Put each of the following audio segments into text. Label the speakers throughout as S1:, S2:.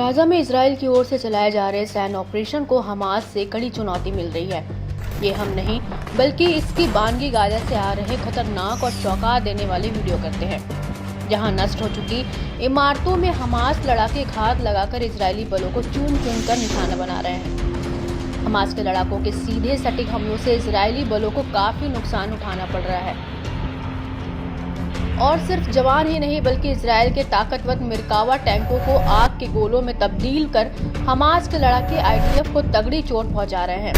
S1: Gaza में Israel की ओर से चलाए जा रहे सैन्य ऑपरेशन को हमास से कड़ी चुनौती मिल रही है। ये हम नहीं बल्कि इसकी बानगी गाजा से आ रहे खतरनाक और चौंका देने वाले वीडियो करते हैं, जहां नष्ट हो चुकी इमारतों में हमास लड़ाके घात लगाकर इजरायली बलों को चून चून कर निशाना बना रहे हैं। हमास के लड़ाकों के सीधे सटीक हमलों से इजरायली बलों को काफी नुकसान उठाना पड़ रहा है और सिर्फ जवान ही नहीं बल्कि इजराइल के ताकतवर मिरकावा टैंकों को आग के गोलों में तब्दील कर हमास के लड़ाके आईडीएफ को तगड़ी चोट पहुंचा रहे हैं।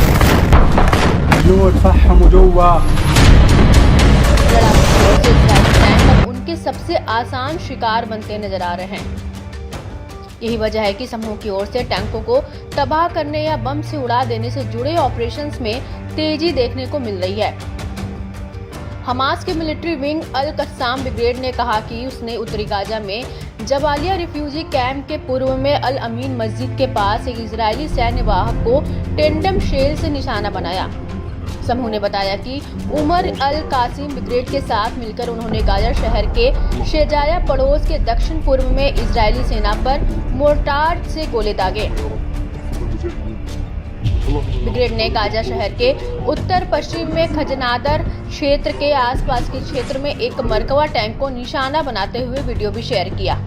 S1: लड़ाकों इजरायली टैंक अब उनके सबसे आसान शिकार बनते नजर आ रहे हैं। यही वजह है कि समूह की ओर से टैंकों को तबाह करने या बम से उड़ा देने से जुड़े ऑपरेशंस में तेजी देखने को मिल रही है। हमास के मिलिट्री विंग अल कस्साम ब्रिगेड ने कहा कि उसने उत्तरी गाजा में जबालिया रिफ्यूजी कैंप के पूर्व में अल अमीन मस्जिद के पास एक इजरायली सैन्य वाहक को टेंडम शेल से निशाना बनाया। समूह ने बताया कि उमर अल कासिम ब्रिगेड के साथ मिलकर उन्होंने गाजा शहर के शेजाया पड़ोस के दक्षिण पूर्व में इजरायली सेना पर मोर्टार से गोले दागे। ब्रिगेड ने गाजा शहर के उत्तर पश्चिम में खजनादर क्षेत्र के आसपास के क्षेत्र में एक मरकवा टैंक को निशाना बनाते हुए वीडियो भी शेयर किया।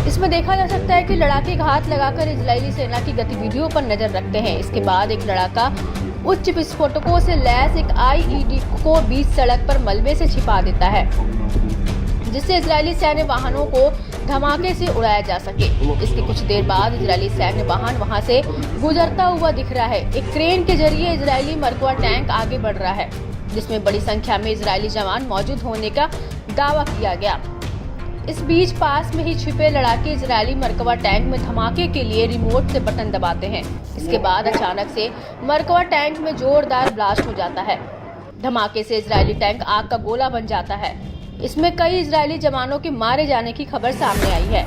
S1: इसमें देखा जा सकता है कि लड़ाके घात लगाकर इजरायली सेना की गतिविधियों पर नजर रखते हैं। इसके बाद एक लड़ाका उच्च विस्फोटकों से लैस एक आईईडी को बीच सड़क पर मलबे से छिपा देता है, जिससे इजरायली सैन्य वाहनों को धमाके से उड़ाया जा सके। इसके कुछ देर बाद इजरायली सैन्य वाहन वहां से गुजरता हुआ दिख रहा है। एक क्रेन के जरिए इजरायली मरकवा टैंक आगे बढ़ रहा है, जिसमें बड़ी संख्या में इजरायली जवान मौजूद होने का दावा किया गया। इस बीच पास में ही छिपे लड़ाके इजरायली मरकवा टैंक में धमाके के लिए रिमोट से बटन दबाते हैं। इसके बाद अचानक से मरकवा टैंक में जोरदार ब्लास्ट हो जाता है। धमाके से इजरायली टैंक आग का गोला बन जाता है। इसमें कई इजरायली जवानों के मारे जाने की खबर सामने आई है।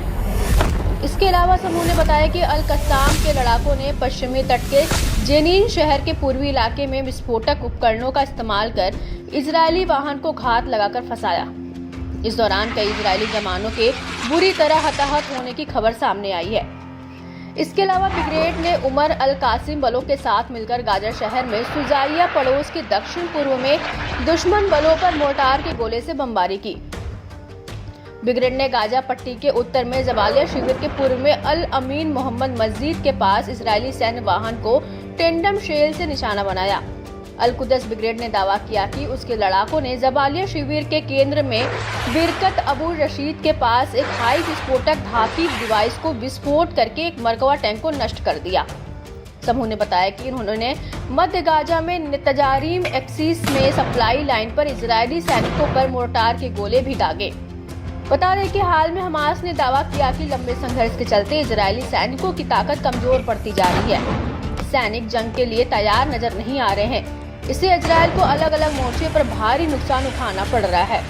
S1: इसके अलावा समूह ने बताया कि अल कस्साम के लड़ाकों ने पश्चिमी तट के जेनीन शहर के पूर्वी इलाके में विस्फोटक उपकरणों का इस्तेमाल कर इजरायली वाहन को घात लगाकर फंसाया। इस दौरान कई इजरायली जवानों के बुरी तरह हताहत होने की खबर सामने आई है। इसके अलावा ब्रिगेड ने उमर अल कासिम बलों के साथ मिलकर गाजा शहर में सुजाइया पड़ोस के दक्षिण पूर्व में दुश्मन बलों पर मोर्टार के गोले से बमबारी की। ब्रिगेड ने गाजा पट्टी के उत्तर में जबालिया शिविर के पूर्व में अल अमीन मोहम्मद मस्जिद के पास इजरायली सैन्य वाहन को टेंडम शेल से निशाना बनाया। अल कुदस ब्रिगेड ने दावा किया कि उसके लड़ाकों ने जबालिया शिविर के केंद्र में बिरकत अबू रशीद के पास एक हाई विस्फोटक धाती डिवाइस को विस्फोट करके एक मरकवा टैंक को नष्ट कर दिया। समूह ने बताया कि उन्होंने मध्य गाजा में नेतजारिम एक्सिस में सप्लाई लाइन पर इजरायली सैनिकों पर मोर्टार के गोले भी दागे। बता दें कि हाल में हमास ने दावा किया कि लंबे संघर्ष के चलते इजरायली सैनिकों की ताकत कमजोर पड़ती जा रही है। सैनिक जंग के लिए तैयार नजर नहीं आ रहे हैं। इससे इजरायल को अलग अलग मोर्चे पर भारी नुकसान उठाना पड़ रहा है।